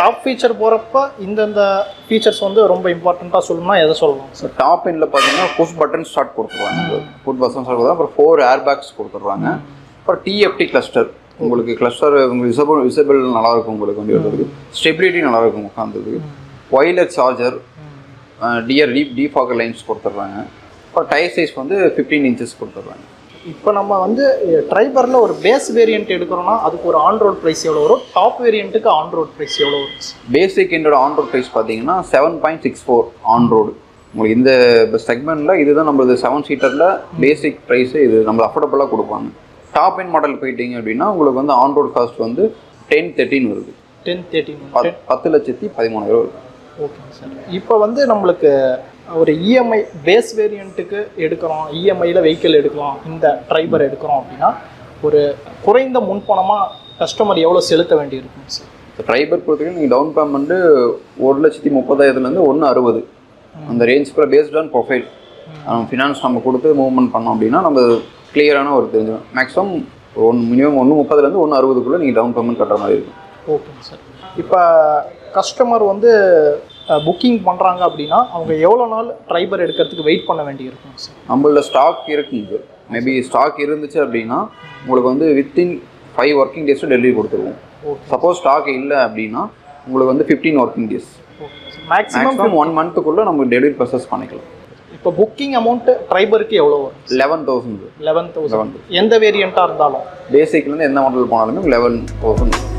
Top feature போகிறப்ப இந்த features வந்து ரொம்ப இம்பார்ட்டண்ட்டாக சொல்லணும்னா எதை சொல்லலாம்? ஸோ டாப் எண்டில் பார்த்தீங்கன்னா புஷ் பட்டன் ஸ்டார்ட் கொடுத்துருவாங்க, புட் பட்டன் ஸ்டார்ட் கொடுத்தா அப்புறம் 4 ஏர் பேக்ஸ் கொடுத்துட்றாங்க. அப்புறம் டிஎஃப்டி கிளஸ்டர், உங்களுக்கு கிளஸ்டர் உங்களுக்கு விசபிள் நல்லாயிருக்கும், உங்களுக்கு வண்டி வருது, ஸ்டெபிலிட்டி நல்லாயிருக்கும் உட்காந்துருக்கு. Wireless charger, DR defogger lines கொடுத்துட்றாங்க. அப்புறம் டயர் சைஸ் வந்து 15 இன்ச்சஸ் கொடுத்துட்றாங்க. இப்போ நம்ம வந்து ட்ரைபரில் ஒரு பேஸ் வேரியன்ட் எடுக்கிறோன்னா அதுக்கு ஒரு ஆன் ரோட் ப்ரைஸ் எவ்வளோ வரும்? டாப் வேரியண்ட்டுக்கு ஆன் ரோட் ப்ரைஸ் எவ்வளோ வரும்? பேசிக் என்னோட ஆன் ரோட் ப்ரைஸ் பார்த்தீங்கன்னா 7.64 ஆன் ரோடு. உங்களுக்கு இந்த செக்மெண்ட்டில் இதுதான் நம்மளது 7 சீட்டரில் பேசிக் ப்ரைஸு, இது நம்ம அஃபோர்டபுளாக கொடுப்பாங்க. டாப் எண்ட் மாடல் போயிட்டீங்க அப்படின்னா உங்களுக்கு வந்து ஆன் ரோட் காஸ்ட் வந்து 10-13 வருது. 10-13 10,13,000 வருது. ஓகேங்க சார். இப்போ வந்து நம்மளுக்கு ஒரு இஎம்ஐ பேஸ் வேரியண்ட்டுக்கு எடுக்கிறோம், இஎம்ஐயில் வெஹிக்கிள் எடுக்கலாம், இந்த ட்ரைபர் எடுக்கிறோம் அப்படின்னா ஒரு குறைந்த முன்பணமாக கஸ்டமர் எவ்வளோ செலுத்த வேண்டியிருக்கும் சார்? இப்போ ட்ரைபர் பொறுத்தவரைக்கும் நீங்கள் டவுன் பேமெண்ட்டு 1,30,000 160 அந்த ரேஞ்சுக்குள்ள பேஸ்ட் ஆன் ப்ரொஃபைல் ஃபினான்ஸ் நம்ம கொடுத்து மூவ்மெண்ட் பண்ணோம் அப்படின்னா நம்ம கிளியரான ஒரு தெரிஞ்சிடும். மேக்ஸிமம் மினிமம் 130 160 நீங்கள் டவுன் பேமெண்ட் கட்டுற மாதிரி இருக்கும். ஓகேங்க சார். இப்போ கஸ்டமர் வந்து புக்கிங் பண்ணுறாங்க அப்படின்னா அவங்க எவ்வளோ நாள் ட்ரைபர் எடுக்கிறதுக்கு வெயிட் பண்ண வேண்டியிருக்கும் சார்? நம்மள ஸ்டாக் இருக்குங்க, மேபி ஸ்டாக் இருந்துச்சு அப்படின்னா உங்களுக்கு வந்து வித்தின் 5 ஒர்க்கிங் டேஸில் டெலிவரி கொடுத்துருவோம். சப்போஸ் ஸ்டாக் இல்லை அப்படின்னா உங்களுக்கு வந்து 15 ஒர்க்கிங் டேஸ், மேக்ஸிமம் 1 மந்த்துக்குள்ளே நம்ம டெலிவரி ப்ராசஸ் பண்ணிக்கலாம். இப்போ புக்கிங் அமௌண்ட்டு ட்ரைபருக்கு எவ்வளோ வரும்? 11,000. எந்த வேரியண்ட்டாக இருந்தாலும் பேசிக்லேருந்து எந்த மாடல் போனாலுமே 11,000.